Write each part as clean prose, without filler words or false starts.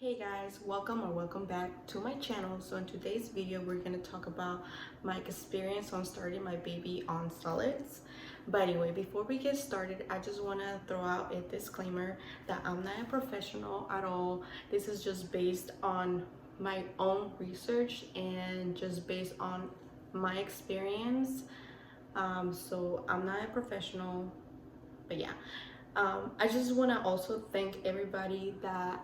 Hey guys, welcome back to my channel. So in today's video we're going to talk about my experience on starting my baby on solids. But anyway, before we get started, I just want to throw out a disclaimer that I'm not a professional at all. This is just based on my own research and just based on my experience. So I'm not a professional, but yeah. I just want to also thank everybody that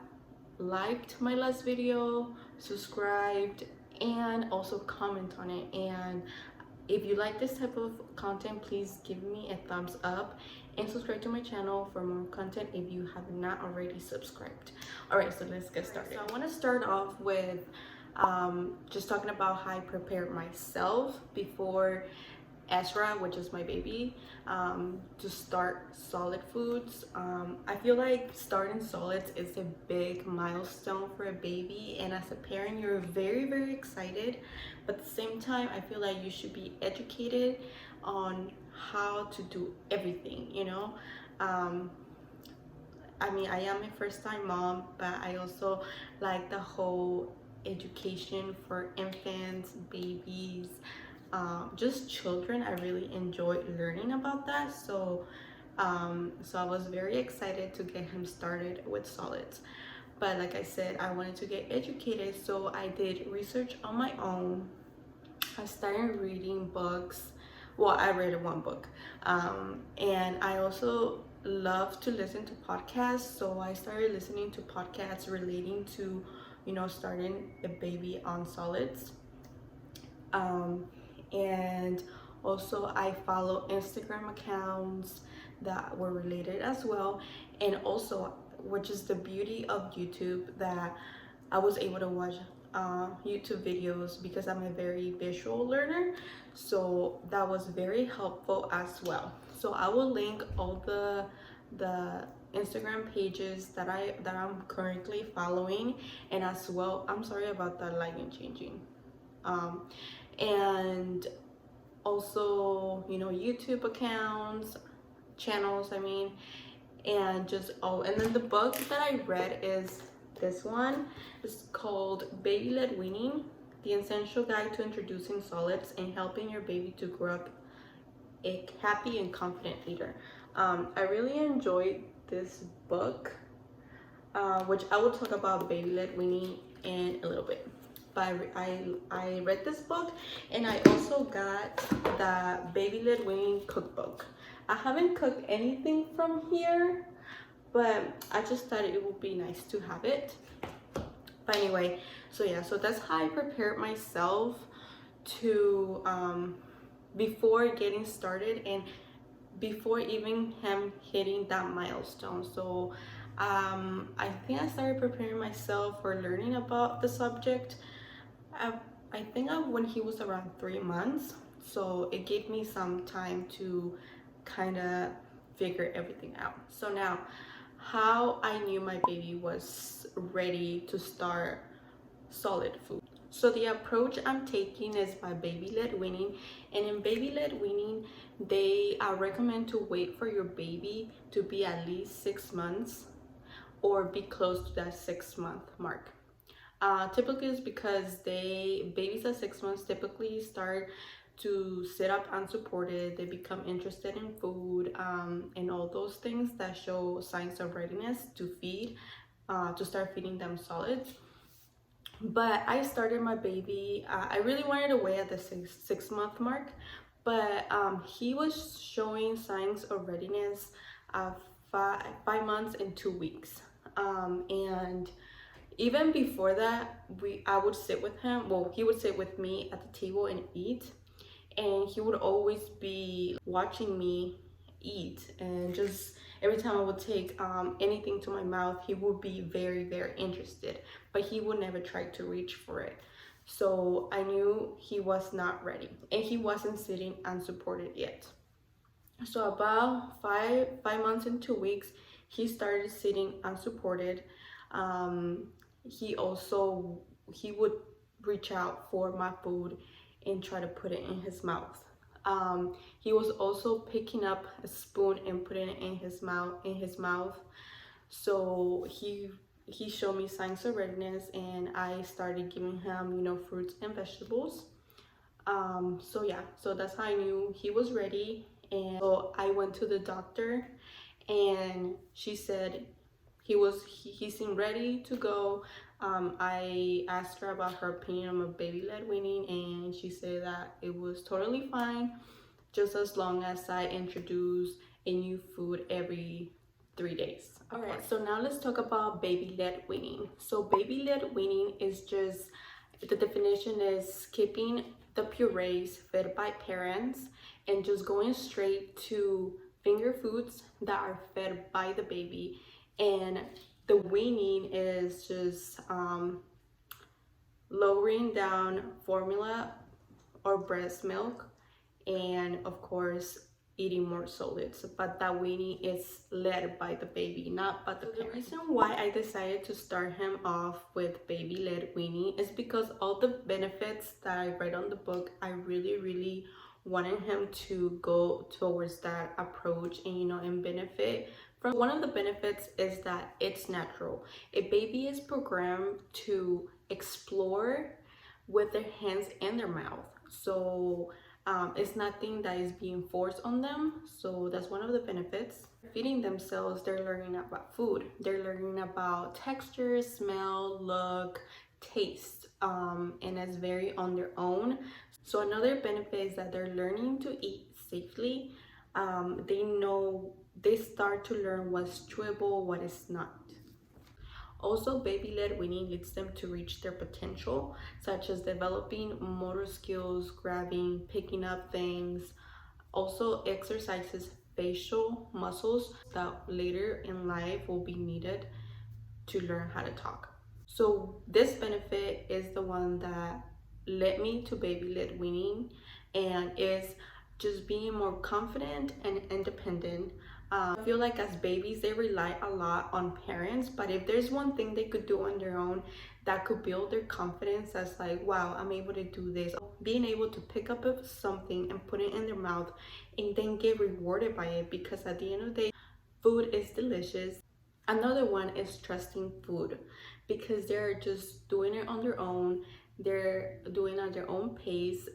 liked my last video, subscribed, and also comment on it. And if you like this type of content, please give me a thumbs up and subscribe to my channel for more content if you have not already subscribed. All right, so let's get started. So I want to start off with just talking about how I prepared myself before Ezra, which is my baby, to start solid foods. I feel like starting solids is a big milestone for a baby, and as a parent you're very excited, but at the same time I feel like you should be educated on how to do everything, you know. I mean, I am a first-time mom, but I also like the whole education for infants, babies, just children. I really enjoy learning about that. So I was very excited to get him started with solids. But like I said, I wanted to get educated, so I did research on my own. I started reading books. Well, I read one book, and I also love to listen to podcasts, so I started listening to podcasts relating to, you know, starting a baby on solids. And also I follow Instagram accounts that were related as well, and also, which is the beauty of YouTube, that I was able to watch YouTube videos because I'm a very visual learner, so that was very helpful as well. So I will link all the Instagram pages that I'm currently following, and as well, I'm sorry about that lighting changing, and also, you know, YouTube accounts, channels, I mean, and just, oh, and then the book that I read is this one. It's called Baby-Led Weaning: The Essential Guide to Introducing Solids and Helping Your Baby to Grow Up a Happy and Confident Eater. I really enjoyed this book, which I will talk about baby-led weaning in a little bit. But I read this book, and I also got the baby-led weaning cookbook. I haven't cooked anything from here, but I just thought it would be nice to have it. But anyway, so yeah, so that's how I prepared myself to before getting started and before even him hitting that milestone. So I think I started preparing myself for learning about the subject. I think when he was around 3 months, so it gave me some time to kind of figure everything out. So now, how I knew my baby was ready to start solid food. So the approach I'm taking is by baby-led weaning, and in baby-led weaning they recommend to wait for your baby to be at least 6 months or be close to that 6-month mark. Typically it's because babies at 6 months typically start to sit up unsupported, they become interested in food, and all those things that show signs of readiness to feed, to start feeding them solids. But I started my baby, I really wanted to wait at the 6-month mark, but he was showing signs of readiness of 5 months and 2 weeks. And even before that, I would sit with him. Well, he would sit with me at the table and eat, and he would always be watching me eat, and just every time I would take anything to my mouth, he would be very interested, but he would never try to reach for it. So I knew he was not ready, and he wasn't sitting unsupported yet. So about 5 months and 2 weeks, he started sitting unsupported. He would reach out for my food and try to put it in his mouth. He was also picking up a spoon and putting it in his mouth. So he showed me signs of readiness, and I started giving him, you know, fruits and vegetables. So yeah, so that's how I knew he was ready. And so I went to the doctor, and she said he seemed ready to go. I asked her about her opinion on baby-led weaning, and she said that it was totally fine, just as long as I introduce a new food every 3 days. All right, so now let's talk about baby-led weaning. So baby-led weaning is just, the definition is skipping the purees fed by parents and just going straight to finger foods that are fed by the baby. And the weaning is just lowering down formula or breast milk, and of course eating more solids, but that weaning is led by the baby, not by the parent. The reason why I decided to start him off with baby-led weaning is because all the benefits that I read on the book, I really wanted him to go towards that approach and, you know, and benefit from. One of the benefits is that it's natural. A baby is programmed to explore with their hands and their mouth, so it's nothing that is being forced on them. So that's one of the benefits. Feeding themselves, they're learning about food, they're learning about texture, smell, look, taste, and it's very on their own. So another benefit is that they're learning to eat safely. They start to learn what's chewable, what is not. Also, baby-led weaning leads them to reach their potential, such as developing motor skills, grabbing, picking up things. Also exercises facial muscles that later in life will be needed to learn how to talk. So this benefit is the one that led me to baby-led weaning, and is just being more confident and independent. I feel like as babies, they rely a lot on parents, but if there's one thing they could do on their own that could build their confidence, that's like, wow, I'm able to do this. Being able to pick up something and put it in their mouth and then get rewarded by it, because at the end of the day, food is delicious. Another one is trusting food, because they're just doing it on their own. They're doing it at their own pace.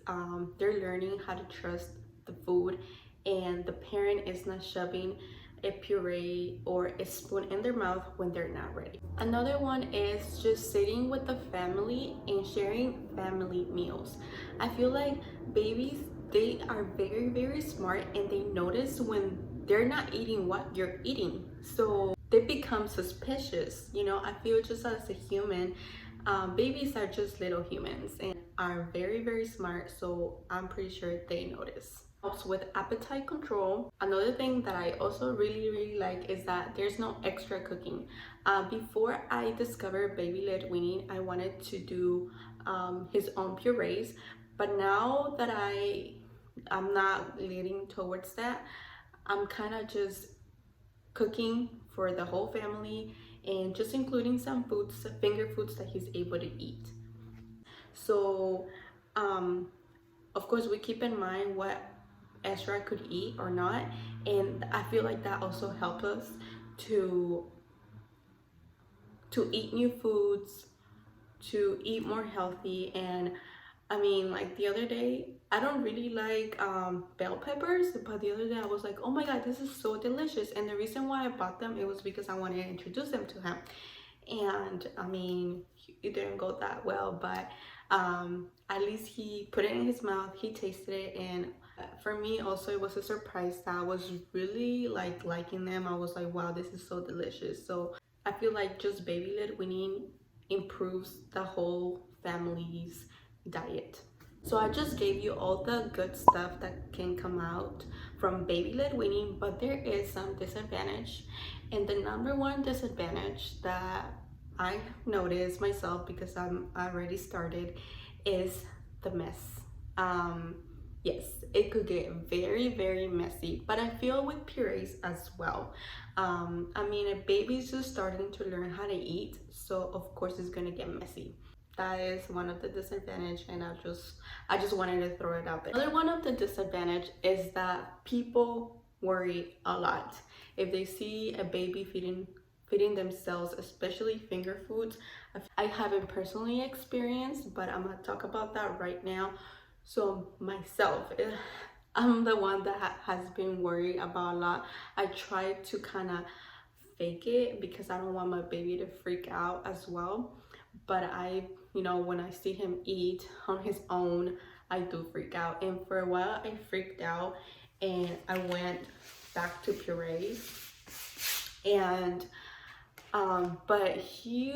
They're learning how to trust the food, and the parent is not shoving a puree or a spoon in their mouth when they're not ready. Another one is just sitting with the family and sharing family meals. I feel like babies, they are very smart, and they notice when they're not eating what you're eating, so they become suspicious. You know, I feel just as a human, babies are just little humans and are very smart, so I'm pretty sure they notice. Helps with appetite control. Another thing that I also really like is that there's no extra cooking. Before I discovered baby-led weaning, I wanted to do his own purees, but now that I'm not leaning towards that, I'm kind of just cooking for the whole family and just including some foods, finger foods that he's able to eat. So of course we keep in mind what Ezra could eat or not, and I feel like that also helped us to eat new foods, to eat more healthy. And I mean, like the other day, I don't really like bell peppers, but the other day I was like, oh my god, this is so delicious. And the reason why I bought them, it was because I wanted to introduce them to him. And I mean, it didn't go that well, but at least he put it in his mouth, he tasted it, and for me also it was a surprise that I was really liking them. I was like, wow, this is so delicious. So I feel like just baby-led weaning improves the whole family's diet. So I just gave you all the good stuff that can come out from baby-led weaning, but there is some disadvantage. And the number one disadvantage that I noticed myself, because I'm already started, is the mess. Yes, it could get very messy, but I feel with purees as well. I mean, a baby's just starting to learn how to eat, so of course it's gonna get messy. That is one of the disadvantage, and I just wanted to throw it out there. Another one of the disadvantage is that people worry a lot. If they see a baby feeding themselves, especially finger foods. I haven't personally experienced, but I'm gonna talk about that right now. So myself, I'm the one that has been worried about a lot. I try to kind of fake it because I don't want my baby to freak out as well. But when I see him eat on his own, I do freak out. And for a while, I freaked out and I went back to Purées. And but he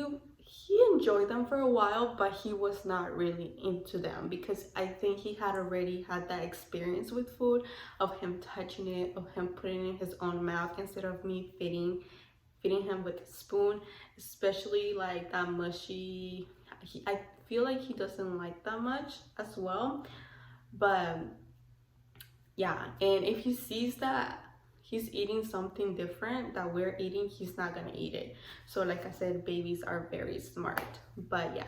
enjoyed them for a while, but he was not really into them because I think he had already had that experience with food, of him touching it, of him putting it in his own mouth instead of me feeding him with a spoon, especially like that mushy. I feel like he doesn't like that much as well. But yeah, and if he sees that he's eating something different that we're eating, he's not gonna eat it. So like I said, babies are very smart. But yeah,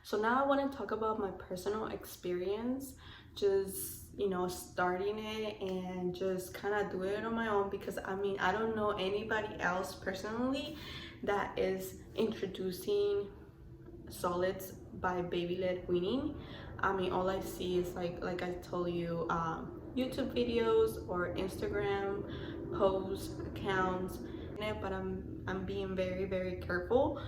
so now I want to talk about my personal experience, just starting it and just kind of doing it on my own, because I mean, I don't know anybody else personally that is introducing solids by baby-led weaning. I mean, all I see is like I told you, YouTube videos or Instagram posts, accounts, but I'm being very, very careful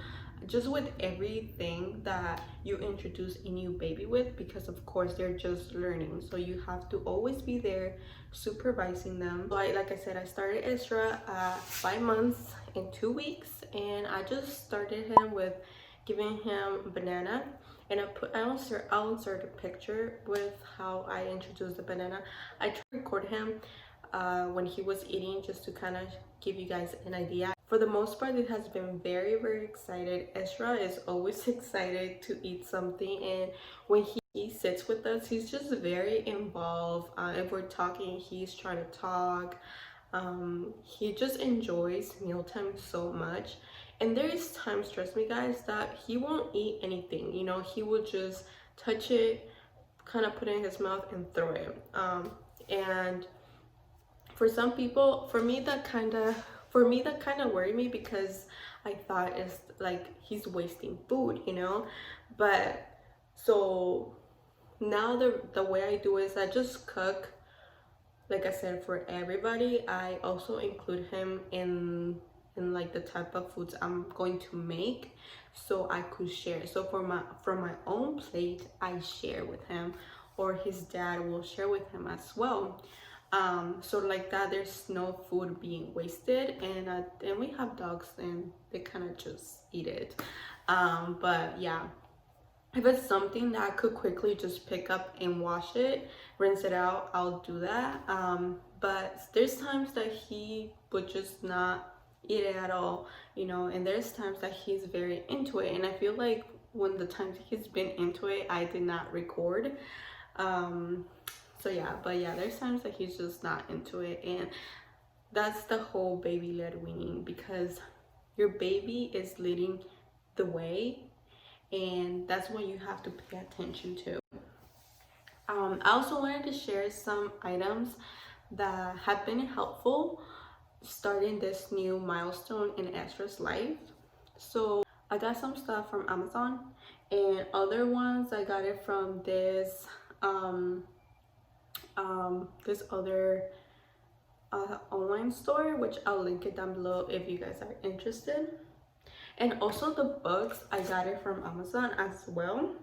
just with everything that you introduce a new baby with, because of course they're just learning, so you have to always be there supervising them. So like I said, I started Ezra at 5 months and 2 weeks, and I just started him with giving him banana, and I'll insert a picture with how I introduced the banana. I tried to record him when he was eating, just to kind of give you guys an idea. For the most part, it has been very, very excited. Ezra is always excited to eat something, and when he sits with us, he's just very involved. If we're talking, he's trying to talk. He just enjoys mealtime so much. And there is times, trust me guys, that he won't eat anything. He will just touch it, kind of put it in his mouth and throw it. And for some people, for me that kind of worried me, because I thought it's like he's wasting food, but so now the way I do is I just cook, like I said, for everybody. I also include him in like the type of foods I'm going to make, so I could share. So from my own plate, I share with him, or his dad will share with him as well. So like that, there's no food being wasted. And we have dogs, and they kind of just eat it. But yeah, if it's something that I could quickly just pick up and wash it, rinse it out, I'll do that. But there's times that he would just not eat it at all, and there's times that he's very into it. And I feel like when the times he's been into it, I did not record. So yeah, but yeah, there's times that he's just not into it, and that's the whole baby-led weaning, because your baby is leading the way, and that's what you have to pay attention to. I also wanted to share some items that have been helpful starting this new milestone in Ezra's life. So I got some stuff from Amazon, and other ones I got it from this other online store, which I'll link it down below if you guys are interested. And also the books, I got it from Amazon as well.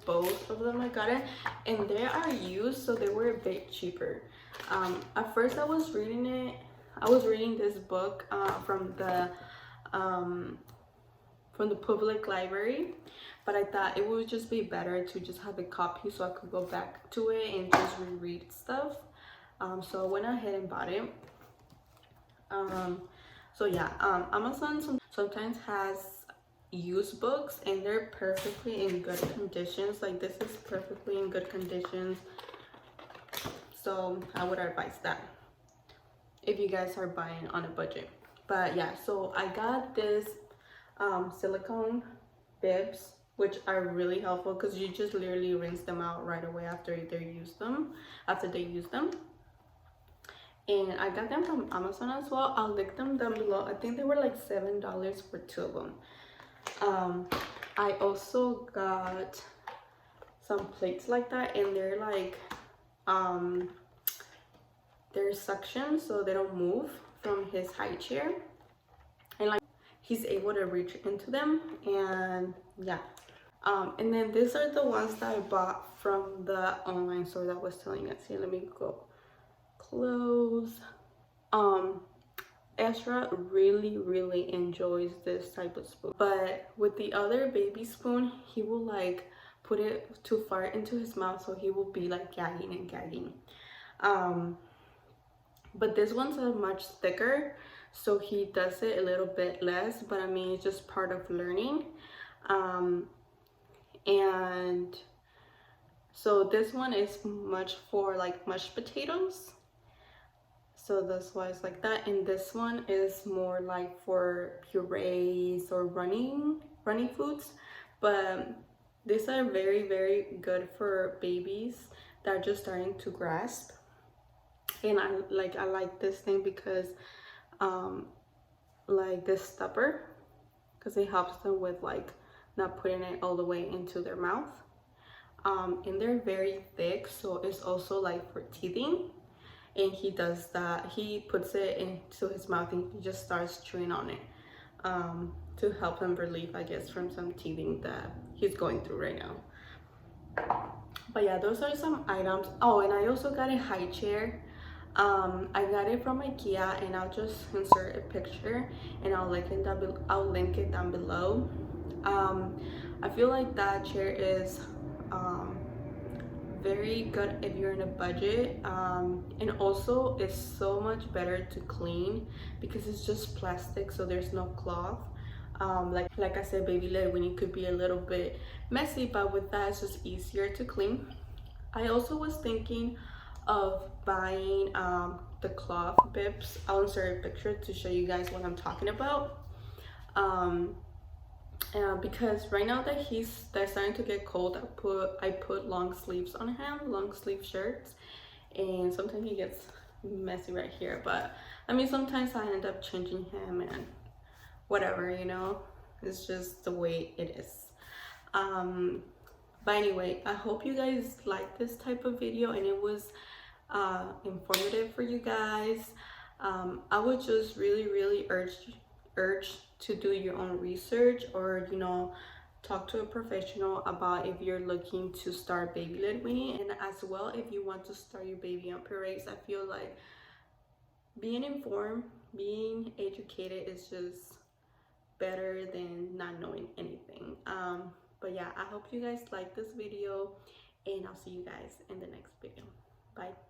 Both of them I got it, and they are used, so they were a bit cheaper. At first I was reading this book from the public library, but I thought it would just be better to just have a copy so I could go back to it and just reread stuff. So I went ahead and bought it. So yeah, Amazon sometimes has used books, and they're perfectly in good conditions. Like this is perfectly in good conditions, so I would advise that if you guys are buying on a budget. But yeah, so I got this silicone bibs, which are really helpful because you just literally rinse them out right away after they use them. and I got them from Amazon as well. I'll link them down below. I think they were like $7 for 2 of them. I also got some plates like that, and they're like they're suction so they don't move from his high chair, and like he's able to reach into them. And yeah, and then these are the ones that I bought from the online store that I was telling you guys. Here, let me go close. Ezra really enjoys this type of spoon, but with the other baby spoon, he will like put it too far into his mouth, so he will be like gagging and gagging. But this one's a much thicker, so he does it a little bit less, but I mean, it's just part of learning. And so this one is much for like mashed potatoes, so that's why it's like that. And this one is more like for purees or running foods. But these are very good for babies that are just starting to grasp. And I like this thing because like this stopper, because it helps them with like not putting it all the way into their mouth. And they're very thick, so it's also like for teething. And he does that, he puts it into his mouth and he just starts chewing on it to help him relieve, I guess, from some teething that he's going through right now. But yeah, those are some items. Oh, and I also got a high chair. I got it from IKEA, and I'll just insert a picture and I'll link it down below. I feel like that chair is very good if you're in a budget, and also it's so much better to clean because it's just plastic, so there's no cloth. Like I said, baby led weaning could be a little bit messy, but with that it's just easier to clean. I also was thinking of buying the cloth bibs. I'll insert a picture to show you guys what I'm talking about. Because right now that that's starting to get cold, I put long sleeves on him, long sleeve shirts, and sometimes he gets messy right here. But I mean, sometimes I end up changing him and whatever, you know, it's just the way it is. But anyway, I hope you guys like this type of video and it was informative for you guys. I would just really urge to do your own research, or you know, talk to a professional about if you're looking to start baby led weaning, and as well if you want to start your baby on Purées. I feel like being informed, being educated is just better than not knowing anything. But yeah, I hope you guys like this video, and I'll see you guys in the next video. Bye.